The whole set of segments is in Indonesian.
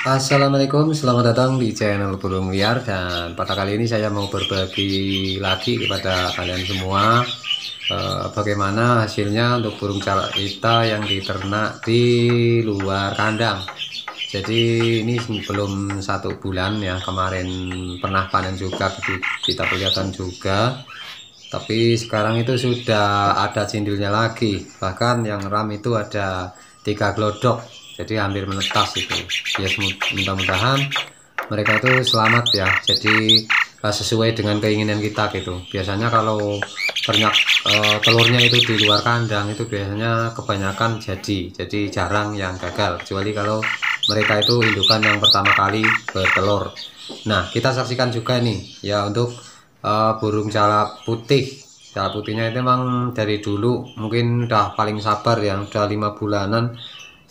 Assalamualaikum, selamat datang di channel Burung Liar. Dan pada kali ini saya mau berbagi lagi kepada kalian semua bagaimana hasilnya untuk burung calak kita yang diternak di luar kandang. Jadi ini belum 1 bulan ya, kemarin pernah panen juga, kita perlihatkan juga. Tapi sekarang itu sudah ada cindilnya lagi, bahkan yang ram itu ada 3 glodok. Jadi hampir menetas itu ya. Mudah-mudahan mereka itu selamat ya, jadi sesuai dengan keinginan kita gitu. Biasanya kalau ternak telurnya itu di luar kandang itu biasanya kebanyakan jadi jarang yang gagal, kecuali kalau mereka itu indukan yang pertama kali bertelur. Nah, kita saksikan juga nih ya untuk burung jalak putih. Jalak putihnya itu memang dari dulu mungkin udah paling sabar ya, udah 5 bulanan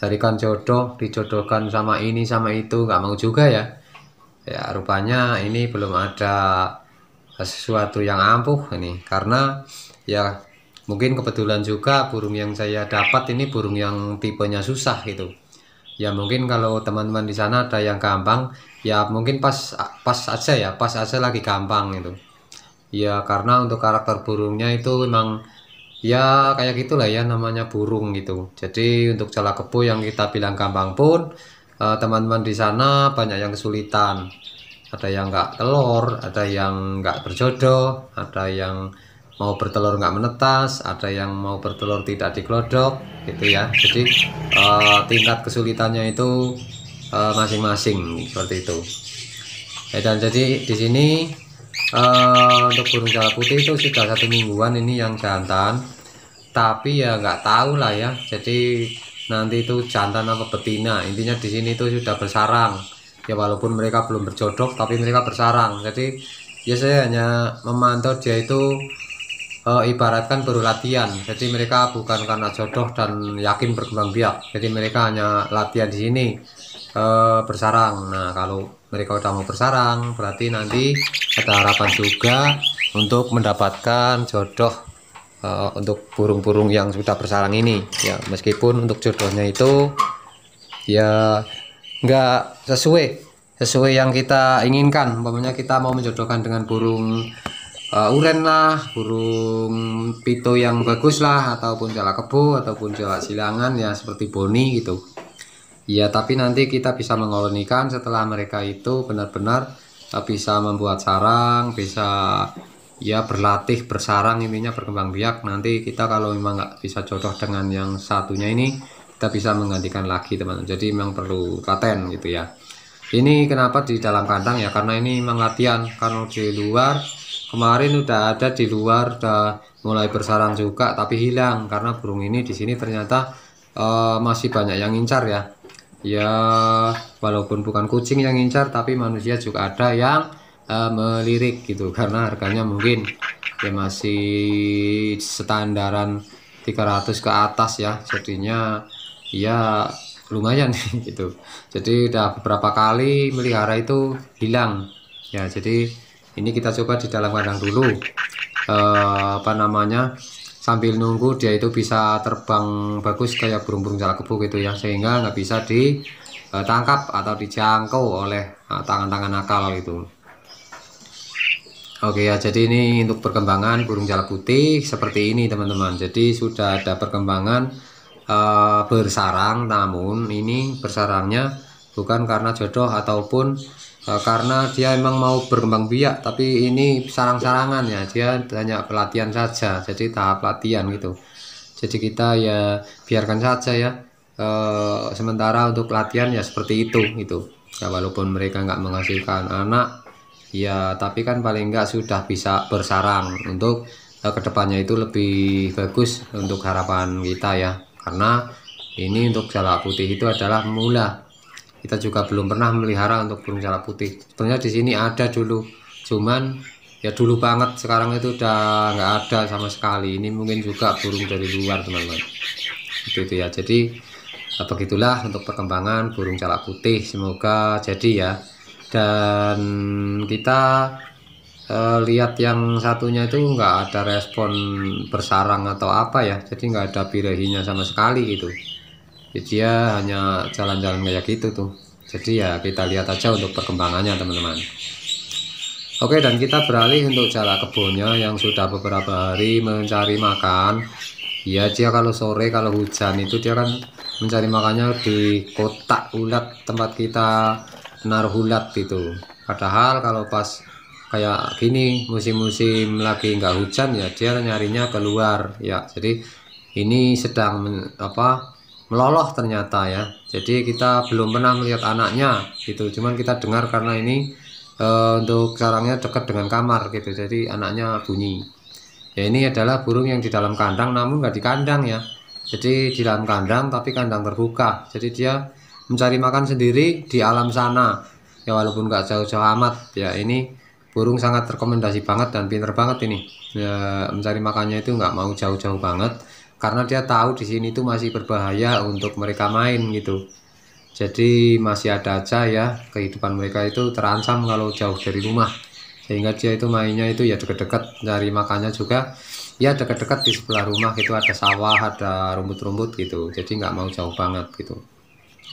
carikan jodoh, dijodohkan sama ini sama itu, nggak mau juga ya. Ya rupanya ini belum ada sesuatu yang ampuh ini, karena ya mungkin kebetulan juga burung yang saya dapat ini burung yang tipenya susah gitu. Ya mungkin kalau teman-teman di sana ada yang gampang, ya mungkin pas aja lagi gampang itu. Ya karena untuk karakter burungnya itu memang ya kayak gitulah ya, namanya burung gitu. Jadi untuk jalak kebo yang kita bilang gampang pun teman-teman di sana banyak yang kesulitan. Ada yang nggak telur, ada yang nggak berjodoh, ada yang mau bertelur nggak menetas, ada yang mau bertelur tidak diglodok gitu ya. Jadi tingkat kesulitannya itu masing-masing seperti itu. Dan jadi di sini untuk burung jalak putih itu sudah 1 mingguan ini yang jantan, tapi ya nggak tahu lah ya. Jadi nanti itu jantan apa betina, intinya di sini itu sudah bersarang ya, walaupun mereka belum berjodoh tapi mereka bersarang. Jadi ya saya hanya memantau dia itu ibaratkan baru latihan. Jadi mereka bukan karena jodoh dan yakin berkembang biak, jadi mereka hanya latihan di sini bersarang. Nah kalau mereka udah mau bersarang berarti nanti ada harapan juga untuk mendapatkan jodoh untuk burung-burung yang sudah bersarang ini ya. Meskipun untuk jodohnya itu ya nggak sesuai yang kita inginkan. Umpamanya kita mau menjodohkan dengan burung uren lah, burung pito yang bagus lah, ataupun jalak kebo ataupun jalak silangan ya seperti boni gitu ya. Tapi nanti kita bisa mengkolonikan setelah mereka itu benar-benar bisa membuat sarang, bisa ya berlatih bersarang, intinya berkembang biak. Nanti kita kalau memang nggak bisa jodoh dengan yang satunya ini, kita bisa menggantikan lagi teman-teman. Jadi memang perlu paten gitu ya. Ini kenapa di dalam kandang ya, karena ini memang latihan. Kalau di luar kemarin udah ada di luar, udah mulai bersarang juga tapi hilang karena burung ini di sini ternyata masih banyak yang ngincar ya. Ya walaupun bukan kucing yang ngincar, tapi manusia juga ada yang melirik gitu, karena harganya mungkin ya masih standaran 300 ke atas ya. Jadinya ya lumayan gitu. Jadi udah beberapa kali melihara itu hilang ya. Jadi ini kita coba di dalam kandang dulu. apa namanya, sambil nunggu dia itu bisa terbang bagus kayak burung-burung jalak kebo gitu ya, sehingga nggak bisa ditangkap atau dijangkau oleh tangan-tangan nakal gitu. Oke ya, jadi ini untuk perkembangan burung jalak putih seperti ini teman-teman. Jadi sudah ada perkembangan bersarang, namun ini bersarangnya bukan karena jodoh ataupun karena dia emang mau berkembang biak, tapi ini sarang-sarangan ya, dia hanya pelatihan saja, jadi tahap latihan gitu. Jadi kita ya biarkan saja ya, sementara untuk latihan ya seperti itu gitu ya, walaupun mereka nggak menghasilkan anak ya, tapi kan paling enggak sudah bisa bersarang untuk kedepannya itu lebih bagus untuk harapan kita ya, karena ini untuk jalak putih itu adalah mula. Kita juga belum pernah melihara untuk burung jalak putih. Sebenarnya di sini ada dulu, cuman ya dulu banget, sekarang itu udah nggak ada sama sekali. Ini mungkin juga burung dari luar teman-teman. Itu ya. Jadi begitulah untuk perkembangan burung jalak putih. Semoga jadi ya. Dan kita lihat yang satunya itu nggak ada respon bersarang atau apa ya. Jadi nggak ada birahinya sama sekali gitu. Jadi dia hanya jalan-jalan kayak gitu tuh. Jadi ya kita lihat aja untuk perkembangannya teman-teman. Oke, dan kita beralih untuk jalak kebonya yang sudah beberapa hari mencari makan. Ya dia kalau sore kalau hujan itu dia kan mencari makannya di kotak ulat tempat kita naruh ulat gitu. Padahal kalau pas kayak gini musim-musim lagi nggak hujan ya dia nyarinya keluar ya. Jadi ini sedang meloloh ternyata ya. Jadi kita belum pernah melihat anaknya gitu, cuman kita dengar karena ini untuk sarangnya dekat dengan kamar gitu, jadi anaknya bunyi ya. Ini adalah burung yang di dalam kandang, namun nggak di kandang ya, jadi di dalam kandang tapi kandang terbuka, jadi dia mencari makan sendiri di alam sana ya, walaupun nggak jauh-jauh amat ya. Ini burung sangat rekomendasi banget dan pinter banget ini ya, mencari makannya itu nggak mau jauh-jauh banget, karena dia tahu di sini tuh masih berbahaya untuk mereka main gitu. Jadi masih ada aja ya, kehidupan mereka itu terancam kalau jauh dari rumah, sehingga dia itu mainnya itu ya deket-deket, cari makannya juga ya deket-deket di sebelah rumah gitu, ada sawah, ada rumput-rumput gitu, jadi nggak mau jauh banget gitu.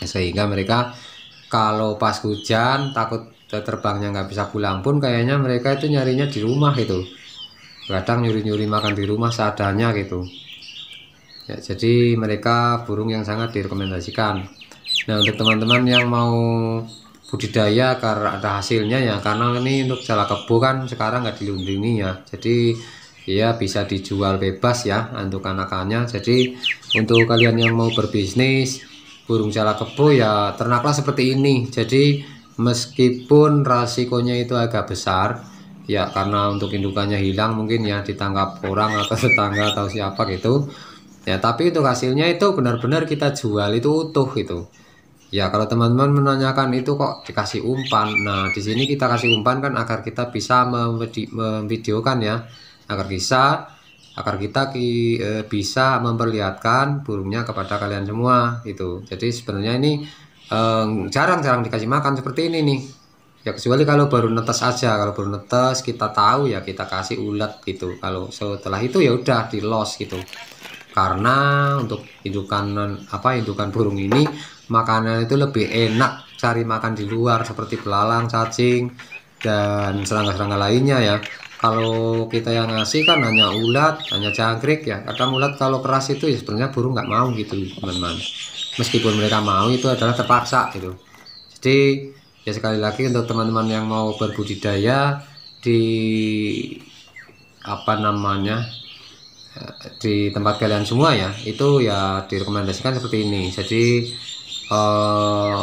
Sehingga mereka kalau pas hujan takut terbangnya nggak bisa pulang pun kayaknya mereka itu nyarinya di rumah gitu, kadang nyuri-nyuri makan di rumah seadanya gitu ya. Jadi mereka burung yang sangat direkomendasikan. Nah untuk teman-teman yang mau budidaya karena ada hasilnya ya, karena ini untuk jalak kebo kan sekarang nggak dilindungi ya, jadi ya bisa dijual bebas ya untuk anakannya. Jadi untuk kalian yang mau berbisnis burung jalak kebo ya ternaklah seperti ini. Jadi meskipun resikonya itu agak besar ya, karena untuk indukannya hilang mungkin ya, ditangkap orang atau tetangga atau siapa gitu ya, tapi untuk hasilnya itu benar-benar kita jual itu utuh gitu ya. Kalau teman-teman menanyakan itu kok dikasih umpan, nah di sini kita kasih umpan kan agar kita bisa memvideokan ya, agar kita bisa memperlihatkan burungnya kepada kalian semua gitu. Jadi sebenarnya ini jarang-jarang dikasih makan seperti ini nih ya, kecuali kalau baru netes aja. Kalau baru netes kita tahu ya kita kasih ulat gitu, kalau setelah itu ya udah di los gitu. Karena untuk indukan burung ini makanan itu lebih enak cari makan di luar, seperti belalang, cacing dan serangga-serangga lainnya ya. Kalau kita yang ngasih kan hanya ulat, hanya jangkrik ya. Kadang ulat kalau keras itu ya sebenarnya burung nggak mau gitu teman-teman, meskipun mereka mau itu adalah terpaksa gitu. Jadi ya sekali lagi untuk teman-teman yang mau berbudidaya di di tempat kalian semua ya, itu ya direkomendasikan seperti ini. Jadi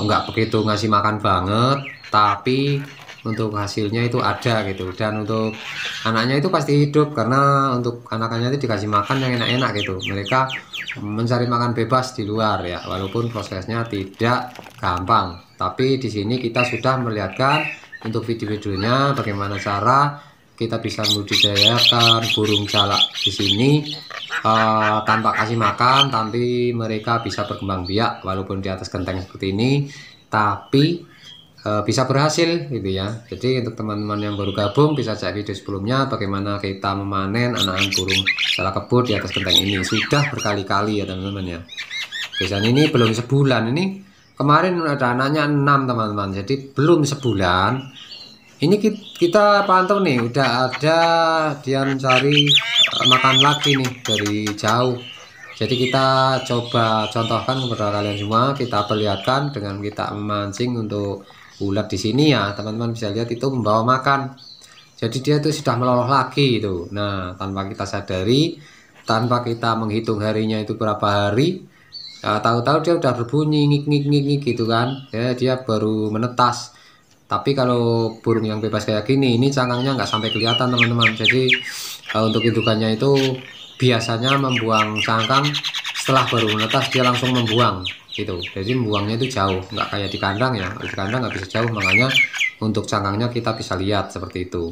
nggak begitu ngasih makan banget, tapi untuk hasilnya itu ada gitu, dan untuk anaknya itu pasti hidup, karena untuk anakannya itu dikasih makan yang enak-enak gitu. Mereka mencari makan bebas di luar ya, walaupun prosesnya tidak gampang, tapi di sini kita sudah melihatkan untuk video-videonya bagaimana cara kita bisa membudidayakan burung jalak di sini tanpa kasih makan, tapi mereka bisa berkembang biak walaupun di atas genteng seperti ini. Tapi bisa berhasil gitu ya. Jadi untuk teman-teman yang baru gabung bisa cek video sebelumnya bagaimana kita memanen anakan burung jalak kebut di atas genteng ini. Sudah berkali-kali ya teman-teman ya. Biasanya ini belum sebulan, ini kemarin ada anaknya 6 teman-teman, jadi belum sebulan ini kita pantau nih udah ada dia mencari makan lagi nih dari jauh. Jadi kita coba contohkan kepada kalian semua, kita perlihatkan dengan kita memancing untuk ulat di sini ya teman-teman, bisa lihat itu membawa makan. Jadi dia itu sudah meloloh lagi itu. Nah, tanpa kita sadari, tanpa kita menghitung harinya itu berapa hari, tahu-tahu dia udah berbunyi ngik gitu kan ya, dia baru menetas. Tapi kalau burung yang bebas kayak gini, ini cangkangnya nggak sampai kelihatan teman-teman. Jadi untuk indukannya itu biasanya membuang cangkang setelah baru menetas, dia langsung membuang gitu. Jadi membuangnya itu jauh, nggak kayak di kandang ya. Di kandang nggak bisa jauh, makanya untuk cangkangnya kita bisa lihat seperti itu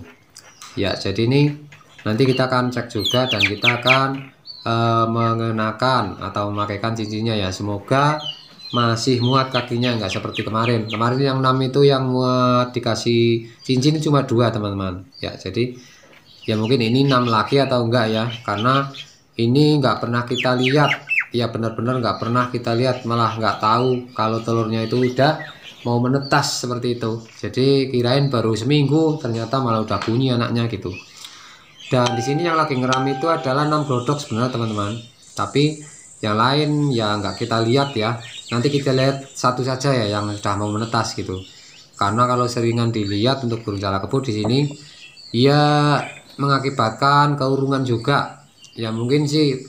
ya. Jadi ini nanti kita akan cek juga dan kita akan mengenakan atau memakaikan cincinnya ya. Semoga masih muat kakinya, nggak seperti kemarin yang 6 itu yang muat dikasih cincin cuma 2 teman-teman ya. Jadi ya mungkin ini 6 lagi atau enggak ya, karena ini nggak pernah kita lihat ya, benar-benar nggak pernah kita lihat, malah nggak tahu kalau telurnya itu udah mau menetas seperti itu. Jadi kirain baru seminggu, ternyata malah udah bunyi anaknya gitu. Dan di sini yang lagi ngeram itu adalah 6 glodok sebenarnya teman-teman, tapi yang lain ya nggak kita lihat ya. Nanti kita lihat satu saja ya yang sudah mau menetas gitu. Karena kalau seringan dilihat untuk burung jalak kebut di sini ya mengakibatkan keurungan juga. Ya mungkin sih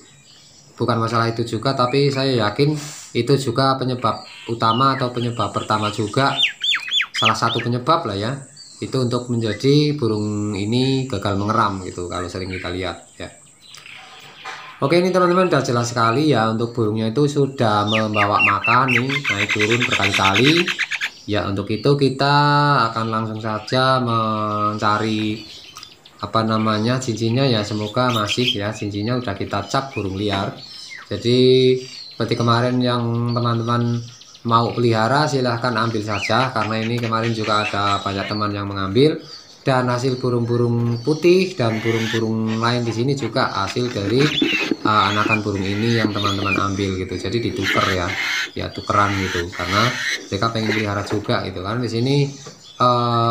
bukan masalah itu juga, tapi saya yakin itu juga penyebab utama atau penyebab pertama juga, salah satu penyebab lah ya, itu untuk menjadi burung ini gagal mengeram gitu kalau sering kita lihat ya. Oke, ini teman-teman udah jelas sekali ya, untuk burungnya itu sudah membawa makan nih, naik turun berkali-kali ya. Untuk itu kita akan langsung saja mencari apa namanya cincinnya ya. Semoga masih ya, cincinnya udah kita cap burung liar. Jadi seperti kemarin yang teman-teman mau pelihara silahkan ambil saja, karena ini kemarin juga ada banyak teman yang mengambil. Dan hasil burung-burung putih dan burung-burung lain di sini juga hasil dari anakan burung ini yang teman-teman ambil gitu. Jadi dituker ya tukeran gitu, karena mereka pengen pelihara juga gitu kan. Di sini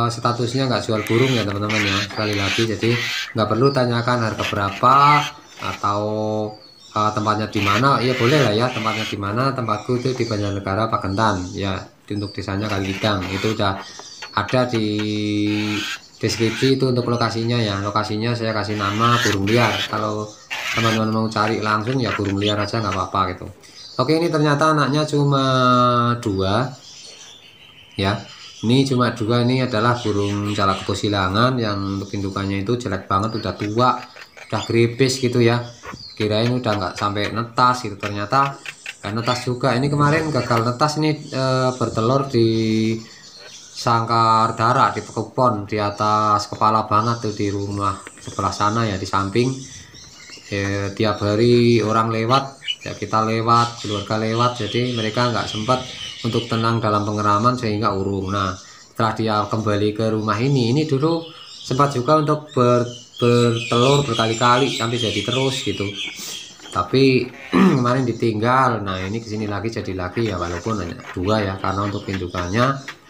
statusnya nggak jual burung ya teman-teman ya, sekali lagi. Jadi nggak perlu tanyakan harga berapa atau tempatnya di mana. Ya boleh lah ya, tempatnya di mana. Tempatku itu di Banjarnegara Pagentan ya, untuk desanya Kalidang. Itu udah ada di deskripsi itu untuk lokasinya ya. Lokasinya saya kasih nama burung liar, kalau teman-teman mau cari langsung ya burung liar aja nggak apa-apa gitu. Oke, ini ternyata anaknya cuma 2 ya. Ini cuma 2, ini adalah burung jalak kebut silangan yang untuk indukannya itu jelek banget, udah tua, udah gripis gitu ya. Kirain udah nggak sampai netas gitu, ternyata nggak netas juga. Ini kemarin gagal netas, ini bertelur di sangkar darah, di pekebun di atas kepala banget tuh, di rumah sebelah sana ya, di samping. Tiap hari orang lewat ya, kita lewat, keluarga lewat, jadi mereka nggak sempat untuk tenang dalam pengeraman sehingga urung. Nah, setelah dia kembali ke rumah ini dulu sempat juga untuk bertelur berkali-kali sampai jadi terus gitu, tapi kemarin ditinggal. Nah, ini kesini lagi jadi lagi ya, walaupun hanya 2 ya, karena untuk indukannya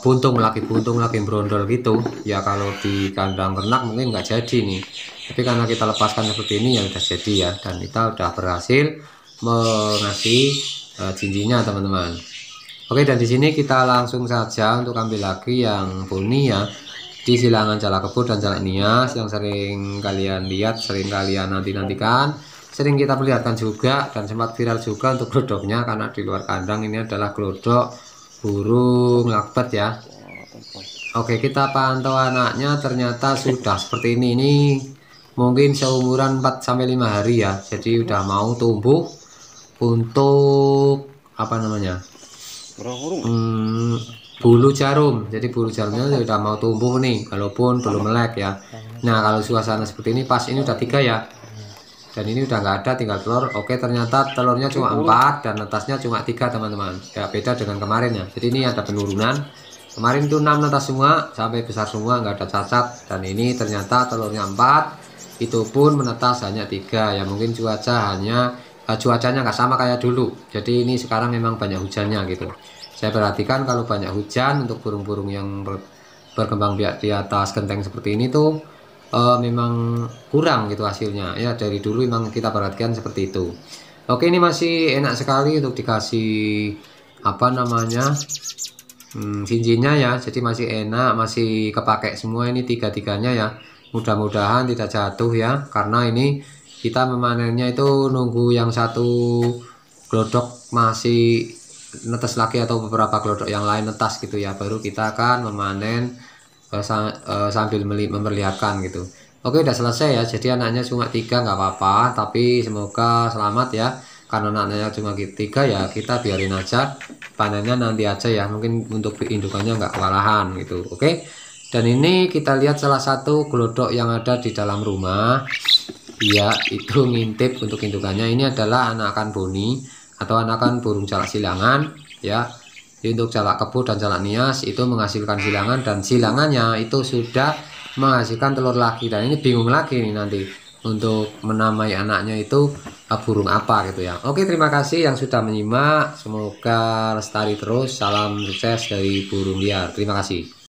buntung lagi berondol gitu ya. Kalau di kandang ternak mungkin nggak jadi nih, tapi karena kita lepaskan seperti ini ya udah jadi ya, dan kita udah berhasil mengasih cincinnya teman-teman. Oke, dan di sini kita langsung saja untuk ambil lagi yang poni ya, di silangan jalak kebut dan jalak nias yang sering kalian lihat, sering kalian nantikan, sering kita perlihatkan juga, dan sempat viral juga untuk glodoknya, karena di luar kandang ini adalah glodok burung lakbet ya. Oke, kita pantau anaknya, ternyata sudah seperti ini mungkin seumuran 4-5 hari ya. Jadi udah mau tumbuh untuk apa namanya, bulu jarum. Jadi bulu jarumnya udah mau tumbuh nih, walaupun belum melek ya. Nah, kalau suasana seperti ini pas ini udah 3 ya, dan ini udah nggak ada, tinggal telur. Oke, ternyata telurnya cuma 4 dan netasnya cuma 3 teman-teman ya, beda dengan kemarin ya. Jadi ini ada penurunan Kemarin itu 6 netas semua, sampai besar semua, nggak ada cacat. Dan ini ternyata telurnya 4, itu pun menetas hanya 3. Ya mungkin cuacanya nggak sama kayak dulu. Jadi ini sekarang memang banyak hujannya gitu. Saya perhatikan kalau banyak hujan untuk burung-burung yang berkembang biak di atas genteng seperti ini tuh memang kurang gitu hasilnya. Ya dari dulu memang kita perhatikan seperti itu. Oke, ini masih enak sekali untuk dikasih apa namanya cincinnya ya, jadi masih enak, masih kepake semua ini tiga-tiganya ya. Mudah-mudahan tidak jatuh ya, karena ini kita memanennya itu nunggu yang satu glodok masih netes lagi atau beberapa glodok yang lain netas gitu ya, baru kita akan memanen sambil memperlihatkan gitu. Oke, udah selesai ya, jadi anaknya cuma 3 nggak apa-apa, tapi semoga selamat ya, karena anaknya cuma 3 ya kita biarin aja, panennya nanti aja ya, mungkin untuk indukannya nggak kewalahan gitu. Oke, dan ini kita lihat salah satu glodok yang ada di dalam rumah ya, itu ngintip untuk indukannya. Ini adalah anakan boni atau anakan burung jalak silangan ya. Jadi untuk jalak kebo dan jalak nias itu menghasilkan silangan, dan silangannya itu sudah menghasilkan telur lagi, dan ini bingung lagi nih nanti untuk menamai anaknya itu burung apa gitu ya. Oke, terima kasih yang sudah menyimak, semoga lestari terus, salam sukses dari burung liar, terima kasih.